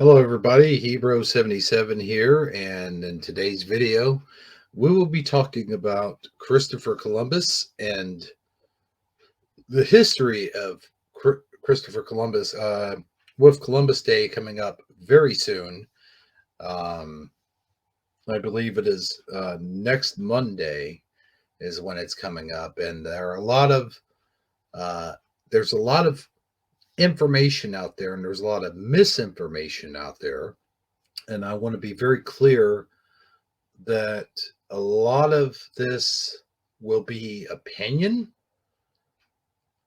Hello, everybody. Hebrew77 here, and in today's video, we will be talking about Christopher Columbus and the history of Christopher Columbus, with Columbus Day coming up very soon. Um, I believe it is next Monday is when it's coming up, and there are a lot of uh, there's a lot of information out there, and there's a lot of misinformation out there, and I want to be very clear that a lot of this will be opinion.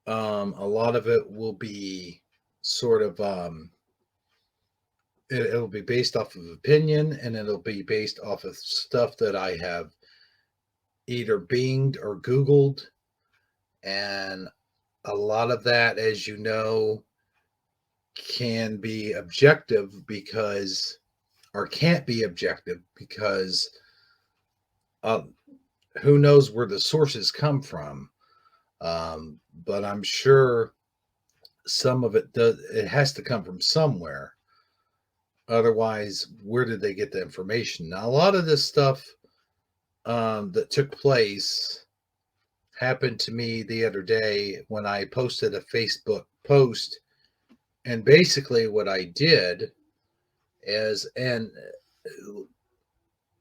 A lot of it will be sort of it'll be based off of opinion, and it'll be based off of stuff that I have either binged or Googled, and a lot of that, as you know, can be objective because or can't be objective because uh, who knows where the sources come from. But I'm sure some of it does. It has to come from somewhere. Otherwise, where did they get the information? Now, a lot of this stuff that took place happened to me the other day when I posted a Facebook post, and basically what I did is, and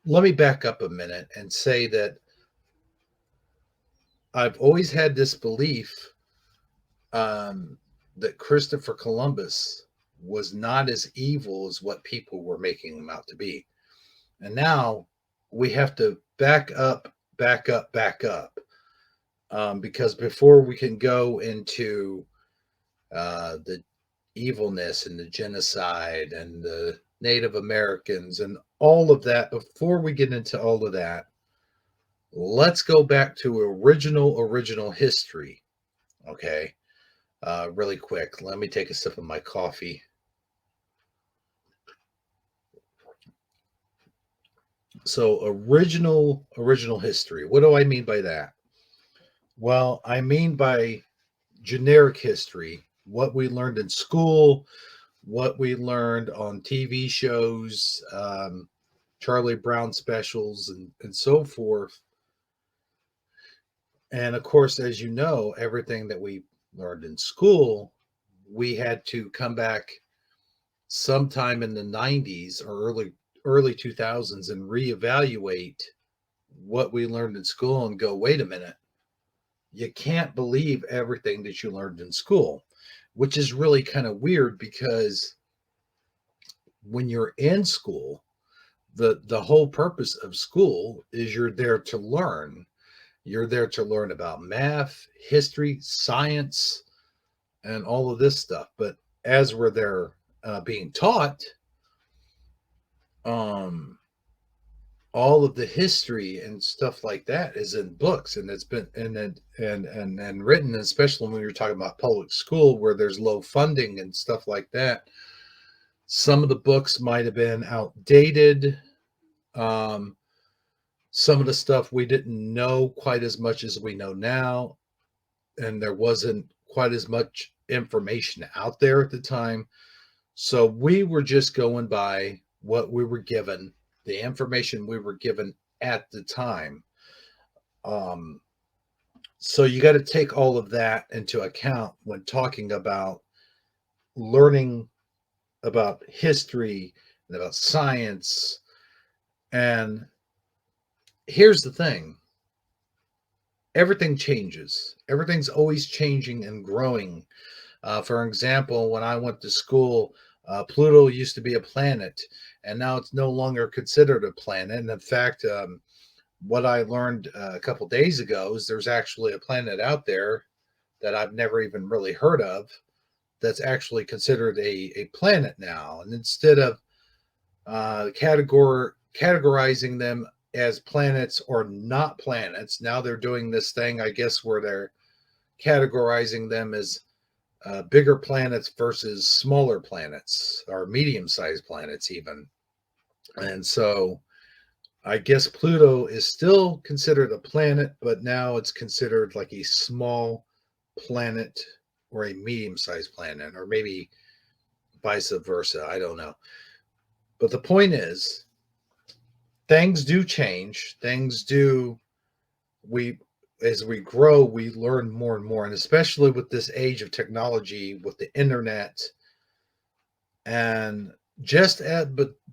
let me back up a minute and say that I've always had this belief um, that Christopher Columbus was not as evil as what people were making him out to be. And now we have to back up, because before we can go into the evilness and the genocide and the Native Americans and all of that, before we get into all of that, let's go back to original history. Okay. Really quick, let me take a sip of my coffee. So original history. What do I mean by that? Well, I mean by generic history, what we learned in school, what we learned on TV shows, Charlie Brown specials, and so forth. And of course, as you know, everything that we learned in school, we had to come back sometime in the 90s or early 2000s and reevaluate what we learned in school and go, wait a minute, you can't believe everything that you learned in school, which is really kind of weird because when you're in school, the whole purpose of school is you're there to learn. You're there to learn about math, history, science, and all of this stuff. But as we're there being taught, um, all of the history and stuff like that is in books, and it's been and written, especially when you're talking about public school where there's low funding and stuff like that. Some of the books might have been outdated. Um, some of the stuff we didn't know quite as much as we know now, and there wasn't quite as much information out there at the time. So we were just going by what we were given, the information we were given at the time. Um, so you got to take all of that into account when talking about learning about history and about science. And here's the thing, everything changes, everything's always changing and growing. For example, when I went to school, Pluto used to be a planet, and now it's no longer considered a planet. And in fact, what I learned a couple days ago is there's actually a planet out there that I've never even really heard of that's actually considered a planet now. And instead of categorizing them as planets or not planets, now they're doing this thing, I guess, where they're categorizing them as bigger planets versus smaller planets or medium-sized planets even. And so I guess Pluto is still considered a planet, but now it's considered like a small planet or a medium-sized planet, or maybe vice versa. I don't know. But the point is, things do change. Things do, we, as we grow, we learn more and more. And especially with this age of technology, with the internet, and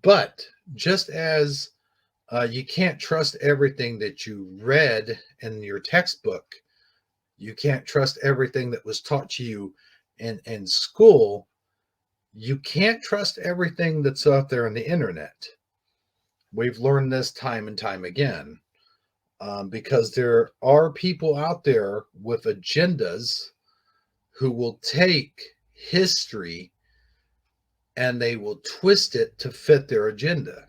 but just as you can't trust everything that you read in your textbook, you can't trust everything that was taught to you in school, you can't trust everything that's out there on the internet. We've learned this time and time again, because there are people out there with agendas who will take history and they will twist it to fit their agenda.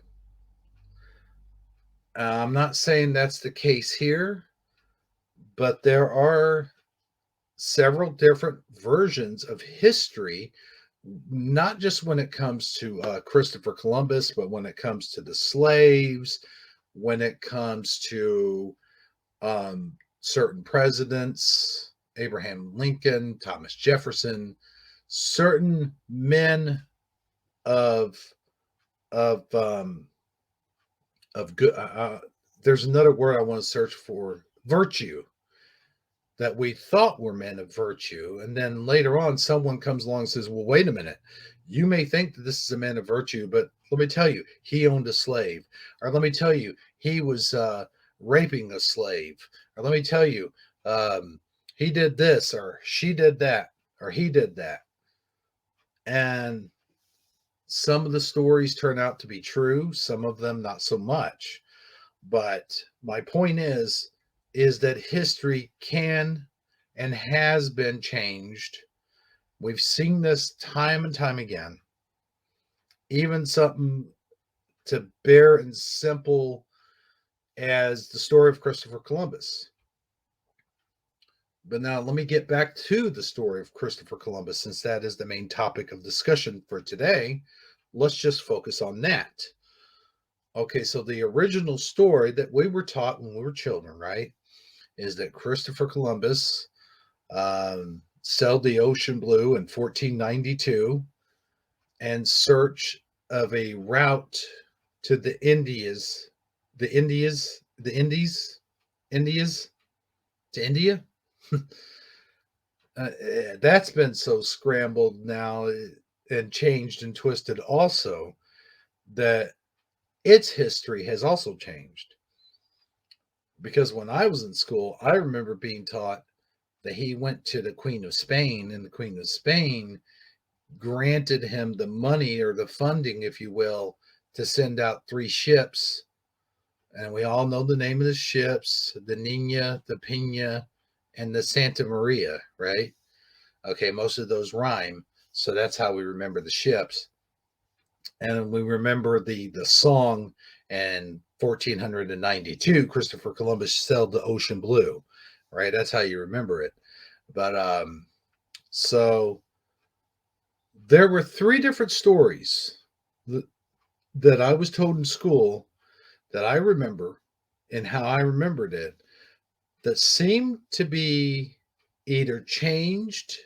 I'm not saying that's the case here, but there are several different versions of history, not just when it comes to Christopher Columbus, but when it comes to the slaves, when it comes to certain presidents, Abraham Lincoln, Thomas Jefferson, certain men of of good. There's another word I want to search for: virtue, that we thought were men of virtue. And then later on, someone comes along and says, well, wait a minute. You may think that this is a man of virtue, but let me tell you, he owned a slave. Or let me tell you, he was raping a slave. Or let me tell you, he did this, or she did that, or he did that. And some of the stories turn out to be true, some of them not so much. But my point is that history can and has been changed. We've seen this time and time again. Even something to bare and simple as the story of Christopher Columbus. But now let me get back to the story of Christopher Columbus, since that is the main topic of discussion for today. Let's just focus on that. Okay, so the original story that we were taught when we were children, right, is that Christopher Columbus sailed the ocean blue in 1492 in search of a route to the Indies, Indies, to India. That's been so scrambled now and changed and twisted also, that its history has also changed. Because when I was in school, I remember being taught that he went to the Queen of Spain, and the Queen of Spain granted him the money, or the funding, if you will, to send out 3 ships. And we all know the name of the ships: the Nina, the Pina, and the Santa Maria, right? Okay, most of those rhyme. So that's how we remember the ships. And we remember the song in 1492, Christopher Columbus sailed the ocean blue, right? That's how you remember it. But so there were 3 different stories that I was told in school that I remember, and how I remembered it, that seemed to be either changed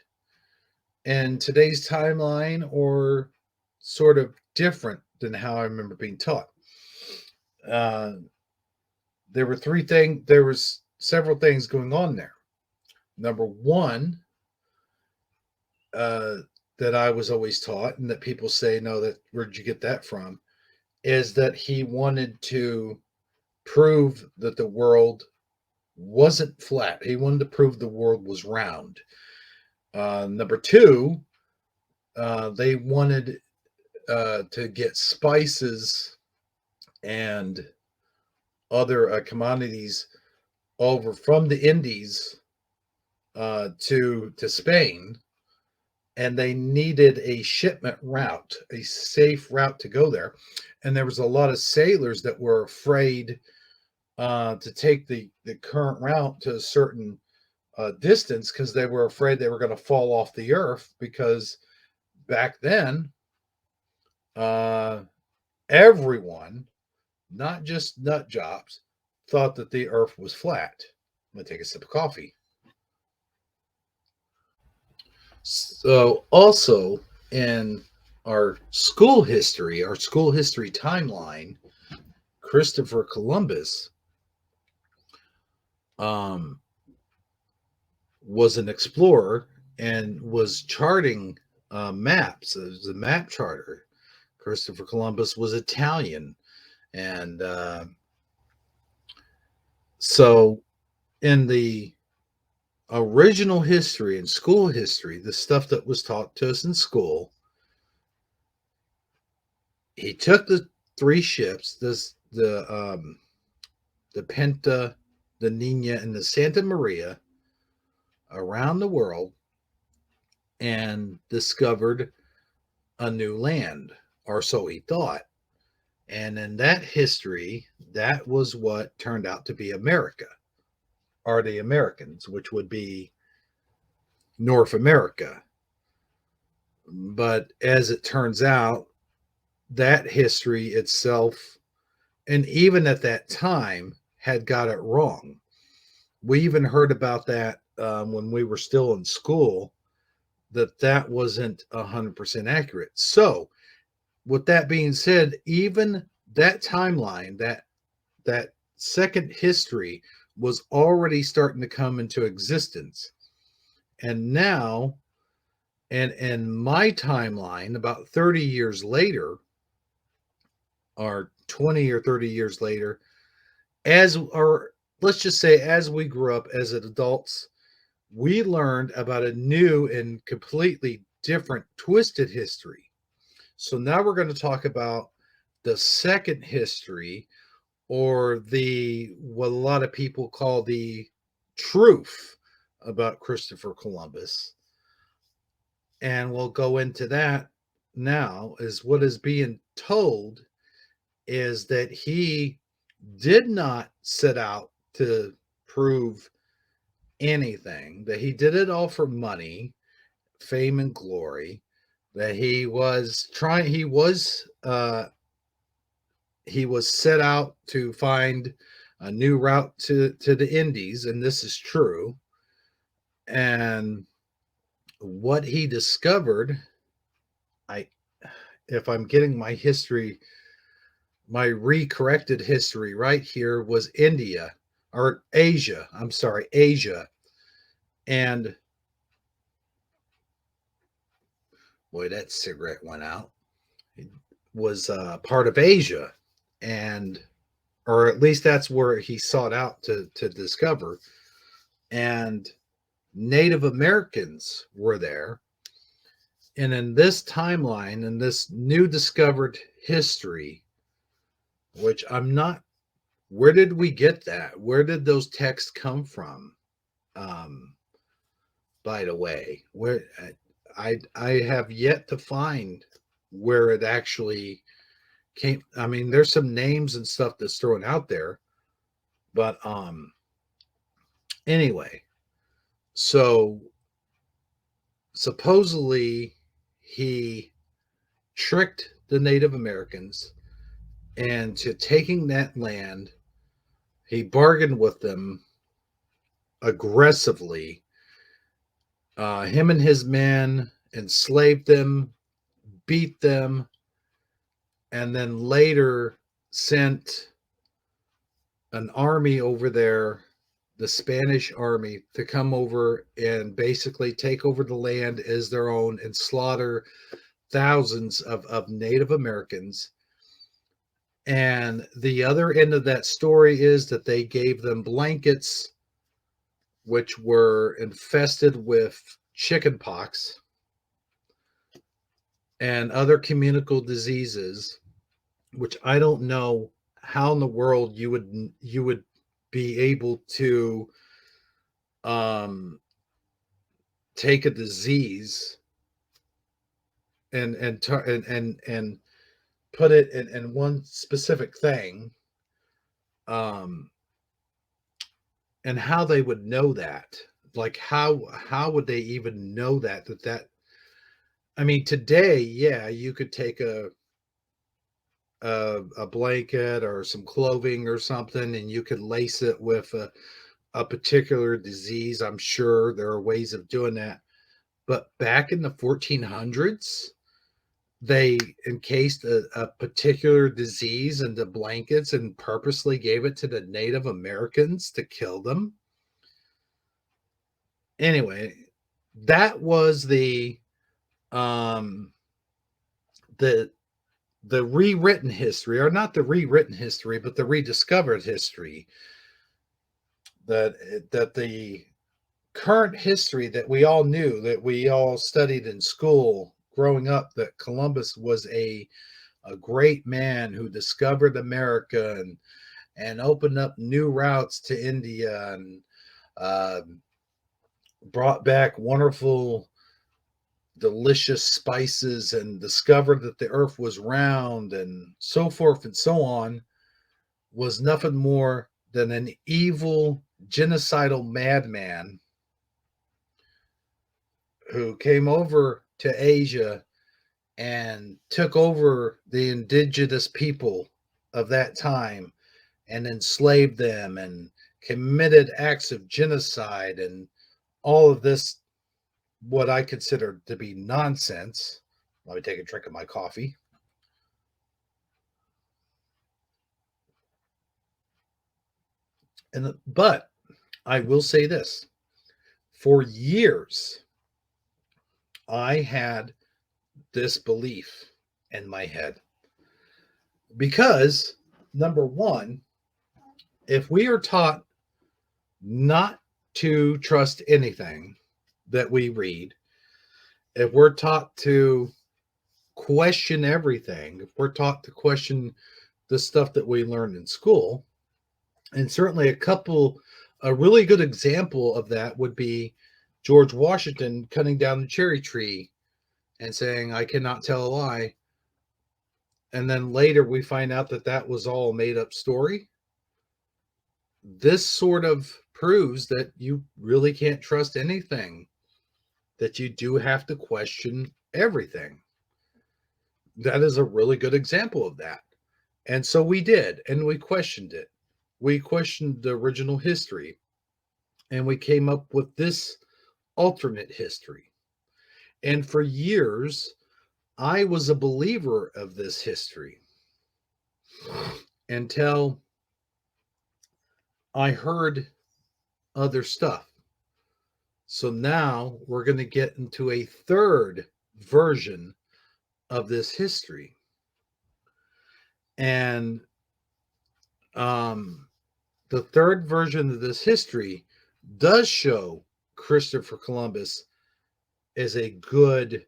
in today's timeline or sort of different than how I remember being taught. Uh, there were 3 things. There was several things going on there. Number one, uh, that I was always taught, and that people say, no, that where'd you get that from? Is that he wanted to prove that the world wasn't flat. He wanted to prove the world was round. Number 2, they wanted to get spices and other commodities over from the Indies to Spain, and they needed a shipment route, a safe route to go there. And there was a lot of sailors that were afraid to take the current route to a certain distance, because they were afraid they were going to fall off the earth, because back then uh, everyone, not just nut jobs, thought that the earth was flat. I'm going to take a sip of coffee. So also in our school history timeline, Christopher Columbus um, was an explorer and was charting maps. It was a map charter. Christopher Columbus was Italian, and so in the original history and school history, the stuff that was taught to us in school, he took the three ships, the Penta, the Nina, and the Santa Maria around the world and discovered a new land, or so he thought. And in that history, that was what turned out to be America, or the Americans, which would be North America. But as it turns out, that history itself, and even at that time, had got it wrong. We even heard about that when we were still in school, that wasn't 100% accurate. So, with that being said, even that timeline, that second history, was already starting to come into existence. And now, and in my timeline, about 30 years later, or 20 or 30 years later, or let's just say as we grew up as adults, we learned about a new and completely different twisted history. So now we're going to talk about the second history, or what a lot of people call the truth about Christopher Columbus. And we'll go into that now. Is what is being told is that he did not set out to prove anything, that he did it all for money, fame, and glory, that he was set out to find a new route to the Indies, and this is true. And what he discovered, I if I'm getting my history, my recorrected history right here, was India, or Asia. I'm sorry, Asia. And boy, that cigarette went out. It was part of Asia, and or at least that's where he sought out to discover. And Native Americans were there. And in this timeline, in this new discovered history, which I'm not, where did we get that? Where did those texts come from? Um, by the way, where I have yet to find where it actually came. I mean, there's some names and stuff that's thrown out there, but anyway, so supposedly he tricked the Native Americans into taking that land. He bargained with them aggressively. Him and his men enslaved them, beat them, and then later sent an army over there, the Spanish army, to come over and basically take over the land as their own and slaughter thousands of Native Americans. And the other end of that story is that they gave them blankets which were infested with chicken pox and other communicable diseases, which I don't know how in the world you would be able to take a disease and put it in one specific thing, and how they would know that. Like how would they even know that I mean, today, yeah, you could take a blanket or some clothing or something, and you could lace it with a particular disease. I'm sure there are ways of doing that. But back in the 1400s, they encased a particular disease into blankets and purposely gave it to the Native Americans to kill them. Anyway, that was um the the rewritten history, or not the rewritten history, but the rediscovered history, that the current history that we all knew, that we all studied in school growing up, that Columbus was a great man who discovered America and opened up new routes to India, and uh, brought back wonderful, delicious spices, and discovered that the earth was round, and so forth and so on, was nothing more than an evil, genocidal madman who came over to Asia and took over the indigenous people of that time and enslaved them and committed acts of genocide and all of this, what I consider to be nonsense. Let me take a drink of my coffee. But I will say this: for years, I had this belief in my head because, number one, if we are taught not to trust anything that we read, if we're taught to question everything, if we're taught to question the stuff that we learned in school, and certainly a really good example of that would be George Washington cutting down the cherry tree and saying, I cannot tell a lie. And then later we find out that that was all a made up story. This sort of proves that you really can't trust anything, that you do have to question everything. That is a really good example of that. And so we did, and we questioned it. We questioned the original history, and we came up with this alternate history. And for years, I was a believer of this history until I heard other stuff. So now we're going to get into a third version of this history. And um, the third version of this history does show Christopher Columbus as a good,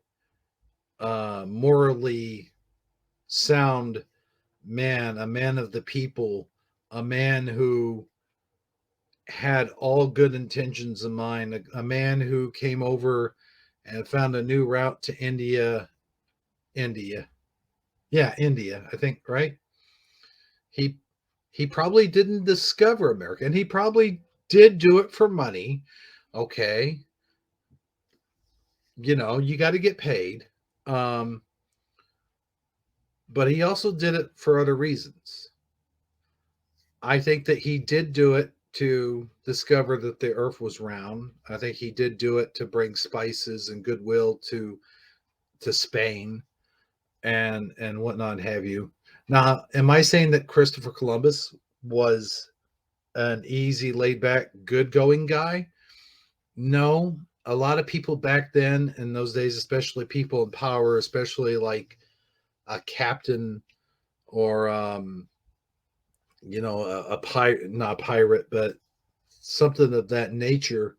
morally sound man, a man of the people, a man who had all good intentions in mind, a man who came over and found a new route to India. India. Yeah, India, I think, right? He he probably didn't discover America, and he probably did do it for money. Okay, you got to get paid. Um, but he also did it for other reasons. I think that he did do it to discover that the earth was round. I think he did do it to bring spices and goodwill to Spain and whatnot have you. Now, am I saying that Christopher Columbus was an easy, laid back, good going guy? No. A lot of people back then in those days, especially people in power, especially like a captain or a pirate, not a pirate, but something of that nature,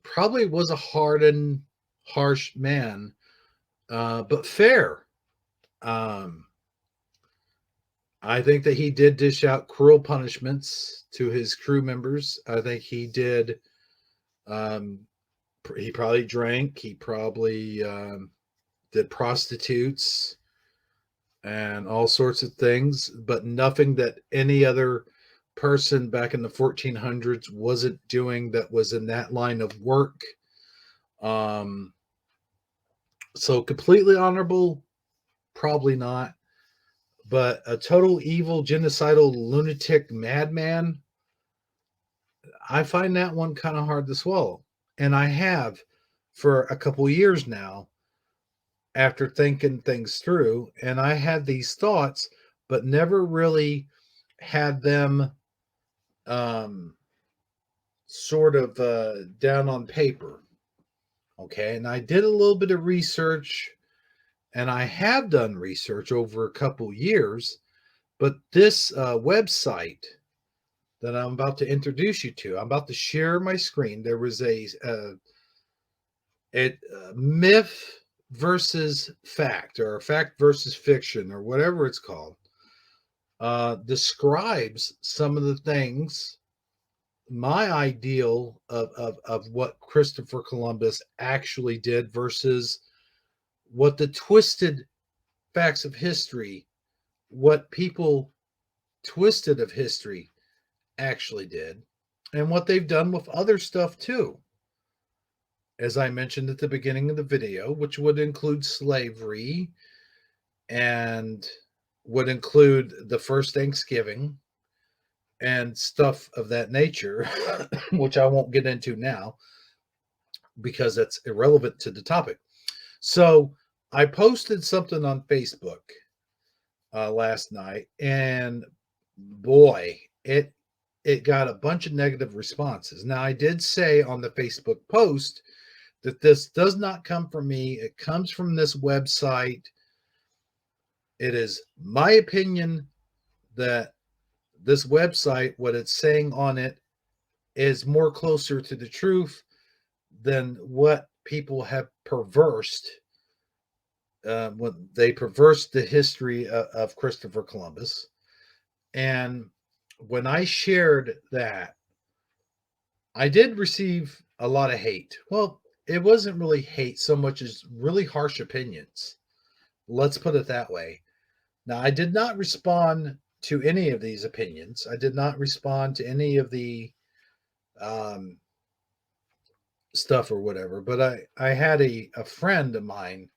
probably was a hardened, harsh man, but fair. Um, I think that he did dish out cruel punishments to his crew members. I think he did. Um, he probably drank. He probably did prostitutes and all sorts of things, but nothing that any other person back in the 1400s wasn't doing that was in that line of work. Um, so completely honorable, probably not, but a total evil, genocidal, lunatic madman, I find that one kind of hard to swallow. And I have for a couple years now after thinking things through. And I had these thoughts, but never really had them um, sort of down on paper. Okay. And I did a little bit of research, and I have done research over a couple years, but this website that I'm about to introduce you to, I'm about to share my screen. There was a myth versus fact, or fact versus fiction, or whatever it's called, describes some of the things, my ideal of what Christopher Columbus actually did versus what the twisted facts of history, what people twisted of history actually did, and what they've done with other stuff too. As I mentioned at the beginning of the video, which would include slavery and would include the first Thanksgiving and stuff of that nature, which I won't get into now because that's irrelevant to the topic. So I posted something on Facebook last night, and boy, it got a bunch of negative responses. Now, I did say on the Facebook post that this does not come from me. It comes from this website. It is my opinion that this website, what it's saying on it, is more closer to the truth than what people have perversed. When they perversed the history of Christopher Columbus. And when I shared that, I did receive a lot of hate. Well, it wasn't really hate so much as really harsh opinions. Let's put it that way. Now, I did not respond to any of these opinions. I did not respond to any of the um, stuff or whatever, but I had a friend of mine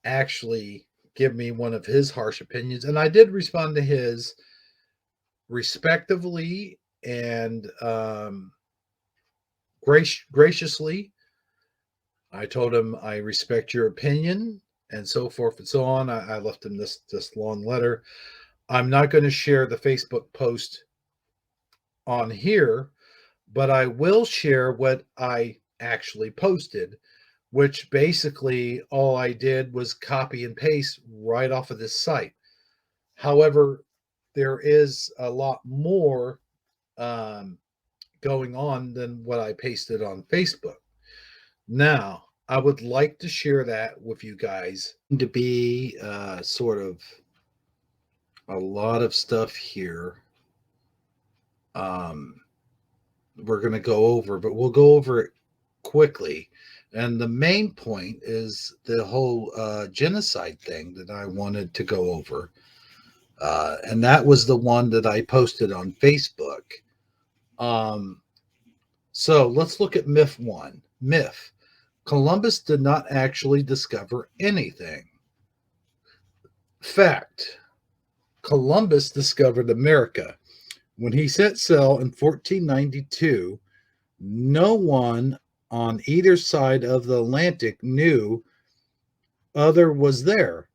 actually give me one of his harsh opinions, and I did respond to his respectively and graciously. I told him I respect your opinion and so forth and so on. I left him this long letter. I'm not going to share the Facebook post on here, but I will share what I actually posted, which basically all I did was copy and paste right off of this site. However, there is a lot more um, going on than what I pasted on Facebook. Now, I would like to share that with you guys. To be sort of a lot of stuff here. Um, we're going to go over, but we'll go over it quickly. And the main point is the whole genocide thing that I wanted to go over. And that was the one that I posted on Facebook. Um, so let's look at myth one. Myth: Columbus did not actually discover anything. Fact: Columbus discovered America. When he set sail in 1492, no one on either side of the Atlantic knew other was there.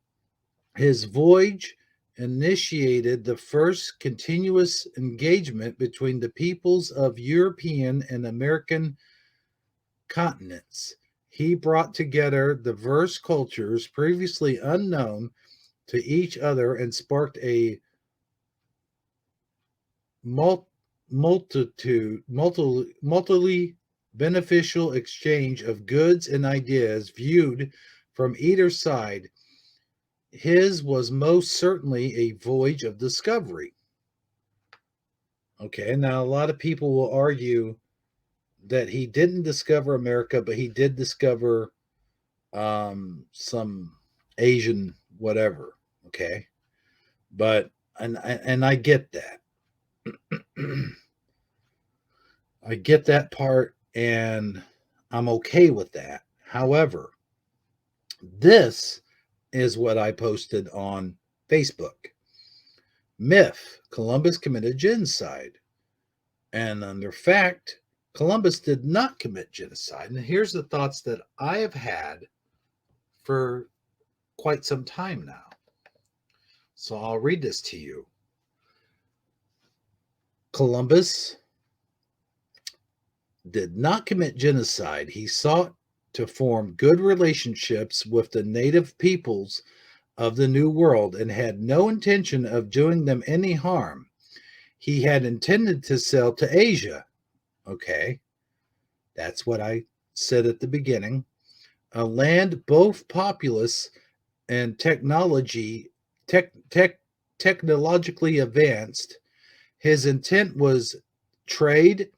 His voyage initiated the first continuous engagement between the peoples of European and American continents. He brought together diverse cultures previously unknown to each other and sparked a multiply beneficial exchange of goods and ideas viewed from either side. His was most certainly a voyage of discovery. Okay, now a lot of people will argue that he didn't discover America, but he did discover some Asian whatever. Okay, but and I get that. I get that part, and I'm okay with that. However, this is what I posted on Facebook. Myth: Columbus committed genocide. And under fact, Columbus did not commit genocide. And here's the thoughts that I have had for quite some time now. So I'll read this to you. Columbus did not commit genocide. He sought to form good relationships with the native peoples of the New World and had no intention of doing them any harm. He had intended to sail to Asia. Okay, that's what I said at the beginning. A land both populous and technologically advanced. His intent was trade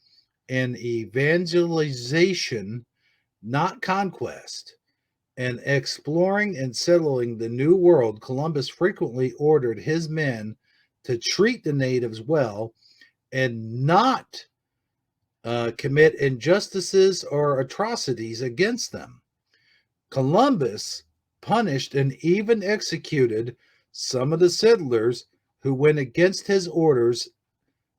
and evangelization, not conquest. And exploring and settling the New World, Columbus frequently ordered his men to treat the natives well and not commit injustices or atrocities against them. Columbus punished and even executed some of the settlers who went against his orders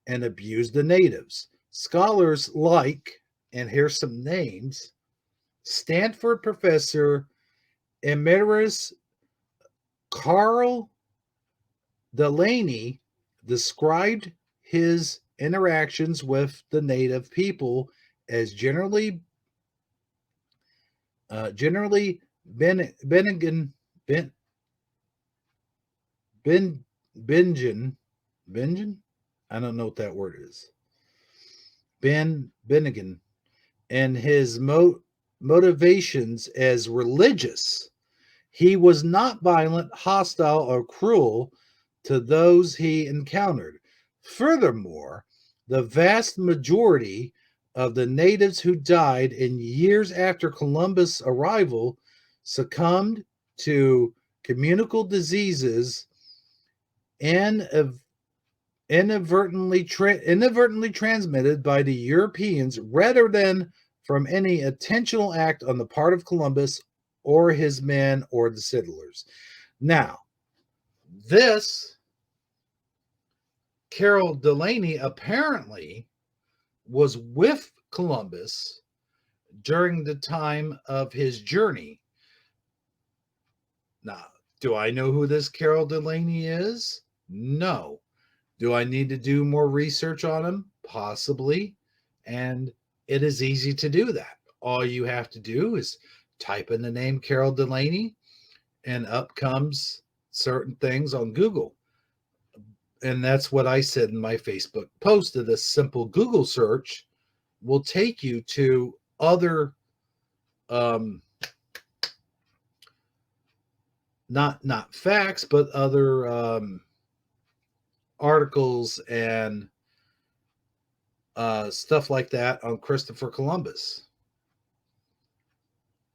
and abused the natives. Scholars like, and here's some names, Stanford professor Emeritus Carl Delaney described his interactions with the native people as generally benign, ben, ben, benign. I don't know what that word is. Bennigan, and his motivations as religious. He was not violent, hostile, or cruel to those he encountered. Furthermore, the vast majority of the natives who died in years after Columbus' arrival succumbed to communicable diseases and inadvertently transmitted by the Europeans rather than from any intentional act on the part of Columbus or his men or the settlers. Now, this Carol Delaney apparently was with Columbus during the time of his journey. Now, do I know who this Carol Delaney is? No. Do I need to do more research on him? Possibly. And it is easy to do that. All you have to do is type in the name Carol Delaney, and up comes certain things on Google. And that's what I said in my Facebook post. That a simple Google search will take you to other not facts, but other articles and stuff like that on Christopher Columbus.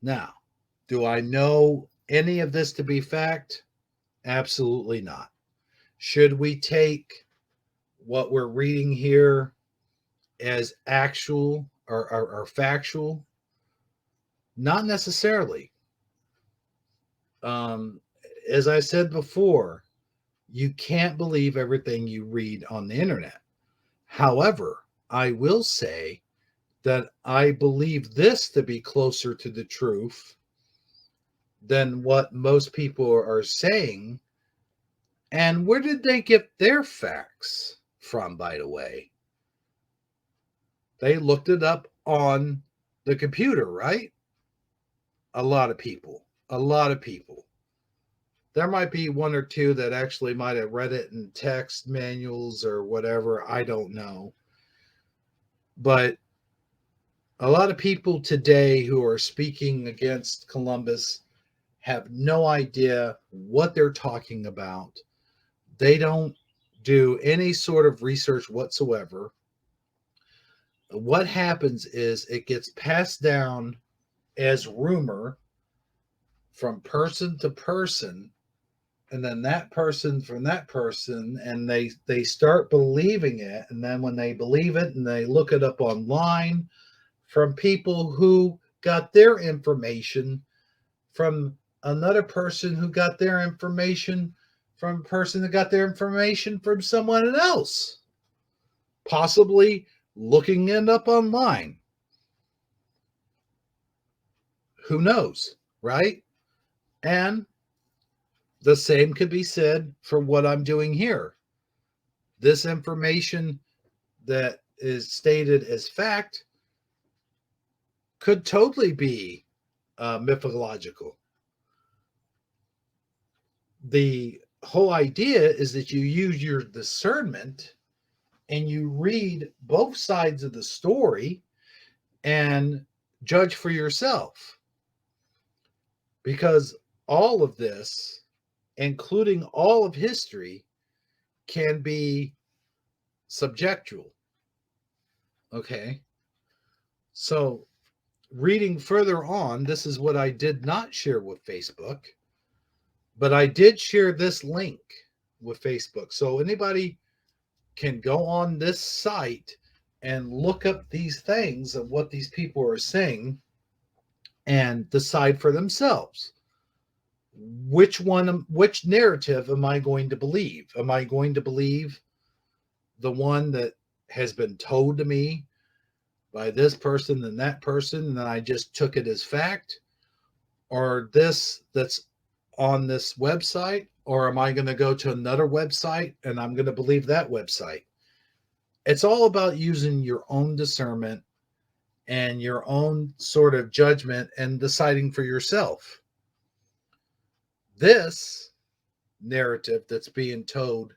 Now, do I know any of this to be fact? Absolutely not. Should we take what we're reading here as actual or factual? Not necessarily. As I said before, you can't believe everything you read on the internet. However, I will say that I believe this to be closer to the truth than what most people are saying. And where did they get their facts from, by the way? They looked it up on the computer, right? A lot of people. A lot of people. There might be one or two that actually might have read it in text manuals or whatever. I don't know. But a lot of people today who are speaking against Columbus have no idea what they're talking about. They don't do any sort of research whatsoever. What happens is it gets passed down as rumor from person to person, and then that person from that person, and they start believing it. And then when they believe it and they look it up online from people who got their information from another person who got their information from a person that got their information from someone else, possibly looking it up online. Who knows, right? And The same could be said for what I'm doing here. This information that is stated as fact could totally be mythological. The whole idea is that you use your discernment and you read both sides of the story and judge for yourself. Because all of this, including all of history, can be subjectual. Okay. So, reading further on, this is what I did not share with Facebook, but I did share this link with Facebook. So, anybody can go on this site and look up these things of what these people are saying and decide for themselves which narrative am I going to believe? Am I going to believe the one that has been told to me by this person and that person, and I just took it as fact, or this that's on this website, or am I going to go to another website and I'm going to believe that website? It's all about using your own discernment and your own sort of judgment and deciding for yourself. This narrative that's being told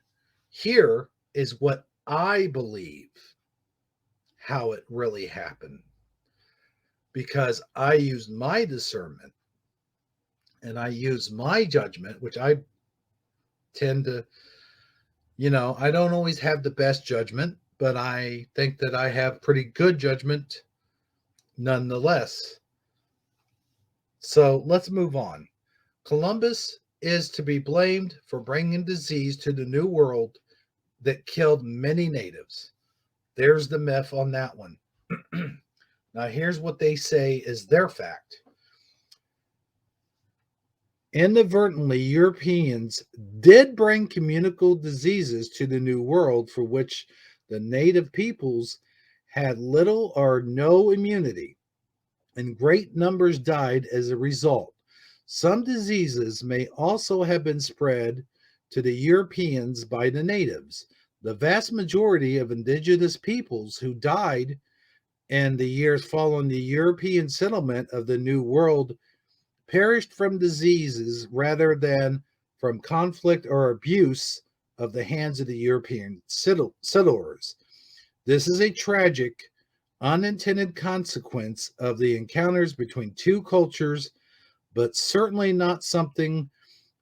here is what I believe how it really happened, because I used my discernment and I use my judgment, which I tend to, I don't always have the best judgment, but I think that I have pretty good judgment nonetheless. So let's move on. Columbus is to be blamed for bringing disease to the New World that killed many natives. There's the myth on that one. Now, here's what they say is their fact. Inadvertently, Europeans did bring communicable diseases to the New World for which the native peoples had little or no immunity, and great numbers died as a result. Some diseases may also have been spread to the Europeans by the natives. The vast majority of indigenous peoples who died in the years following the European settlement of the New World perished from diseases rather than from conflict or abuse of the hands of the European settlers. This is a tragic, unintended consequence of the encounters between two cultures, but certainly not something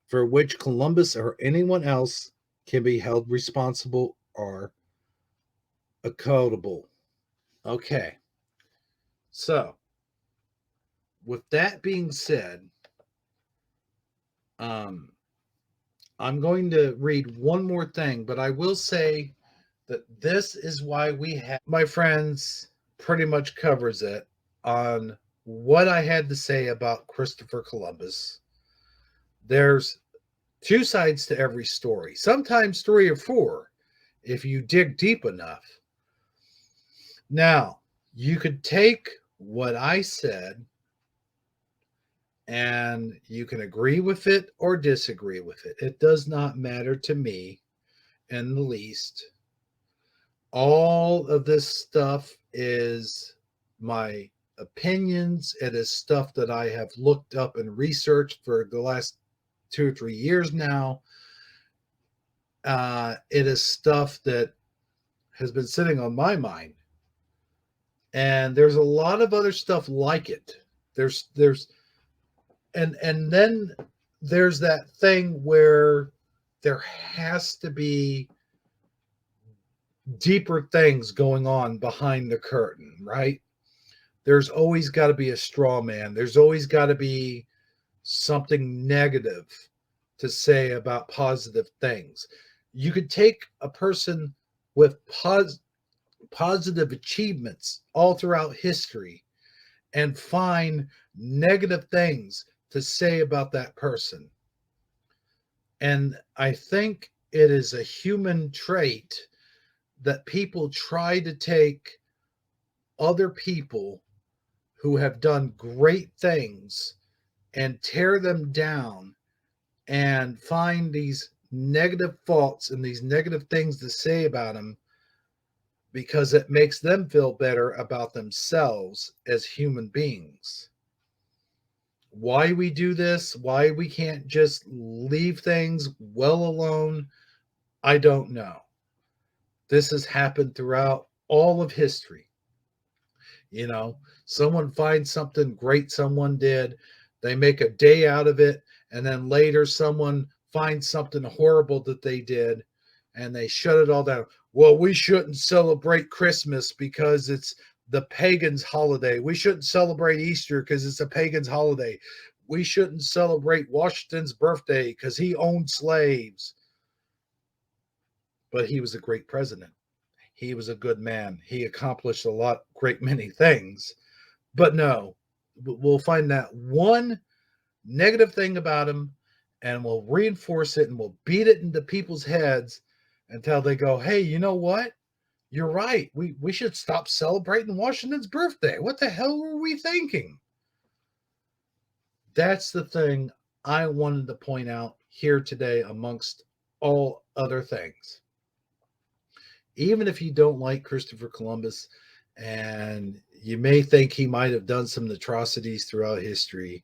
for which Columbus or anyone else can be held responsible or accountable. Okay. So, with that being said, I'm going to read one more thing, but I will say that this is why we have my friends pretty much covers it on what I had to say about Christopher Columbus. There's two sides to every story, sometimes three or four if you dig deep enough. Now, you could take what I said and you can agree with it or disagree with it. It does not matter to me in the least. All of this stuff is my opinions. It is stuff that I have looked up and researched for the last 2 or 3 years now. It is stuff that has been sitting on my mind. And there's a lot of other stuff like it. There's and then there's that thing where there has to be deeper things going on behind the curtain, right? There's always got to be a straw man. There's always got to be something negative to say about positive things. You could take a person with positive achievements all throughout history and find negative things to say about that person. And I think it is a human trait that people try to take other people who have done great things and tear them down and find these negative faults and these negative things to say about him because it makes them feel better about themselves as human beings. Why we do this, why we can't just leave things well alone, I don't know. This has happened throughout all of history. You know, someone finds something great someone did, they make a day out of it, and then later someone finds something horrible that they did and they shut it all down. Well, we shouldn't celebrate Christmas because it's the pagans' holiday. We shouldn't celebrate Easter because it's a pagan's holiday. We shouldn't celebrate Washington's birthday because he owned slaves. But he was a great president. He was a good man. He accomplished a lot, great many things. But no, we'll find that one negative thing about him and we'll reinforce it and we'll beat it into people's heads until they go, hey, you know what? You're right. We should stop celebrating Washington's birthday. What the hell were we thinking? That's the thing I wanted to point out here today, amongst all other things. Even if you don't like Christopher Columbus and you may think he might have done some atrocities throughout history,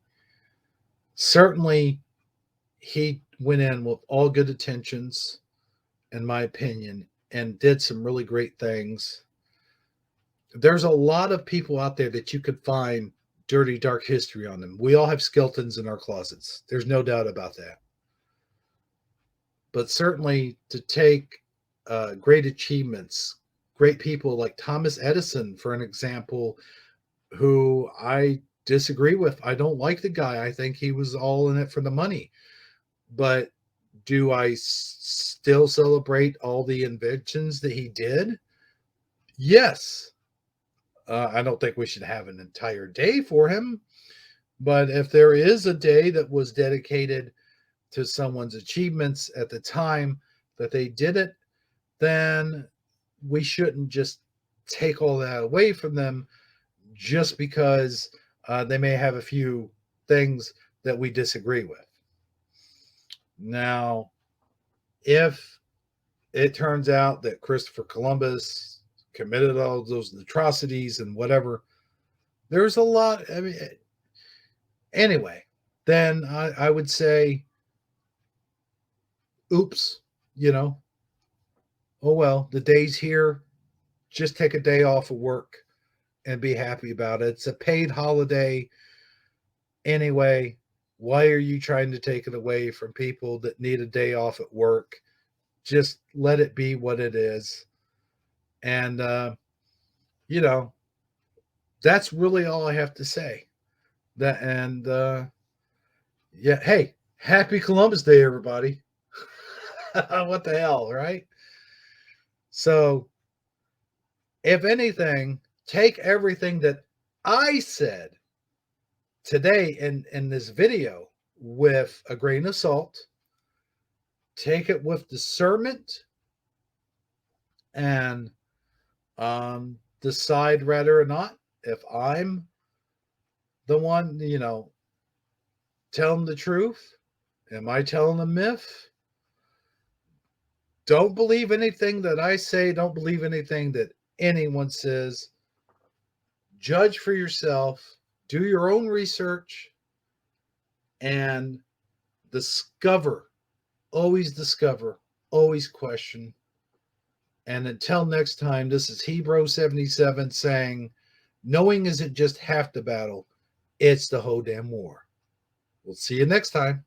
certainly he went in with all good intentions, in my opinion, and did some really great things. There's a lot of people out there that you could find dirty, dark history on them. We all have skeletons in our closets. There's no doubt about that. But certainly to take great achievements, great people like Thomas Edison, for an example, who I disagree with. I don't like the guy. I think he was all in it for the money. But do I still celebrate all the inventions that he did? Yes. I don't think we should have an entire day for him. But if there is a day that was dedicated to someone's achievements at the time that they did it, then we shouldn't just take all that away from them just because they may have a few things that we disagree with. Now, if it turns out that Christopher Columbus committed all those atrocities and whatever, there's a lot. I mean, anyway, then I would say, oops, you know, oh well, the day's here. Just take a day off of work and be happy about it. It's a paid holiday anyway. Why are you trying to take it away from people that need a day off at work? Just let it be what it is. And, you know, that's really all I have to say. That and yeah, hey, happy Columbus Day, everybody. What the hell, right? So, if anything, take everything that I said today in this video with a grain of salt. Take it with discernment and decide whether or not, if I'm the one, you know, telling the truth, am I telling a myth? Don't believe anything that I say. Don't believe anything that anyone says. Judge for yourself. Do your own research and discover. Always discover. Always question. And until next time, this is Hebrew77 saying, knowing isn't just half the battle, it's the whole damn war. We'll see you next time.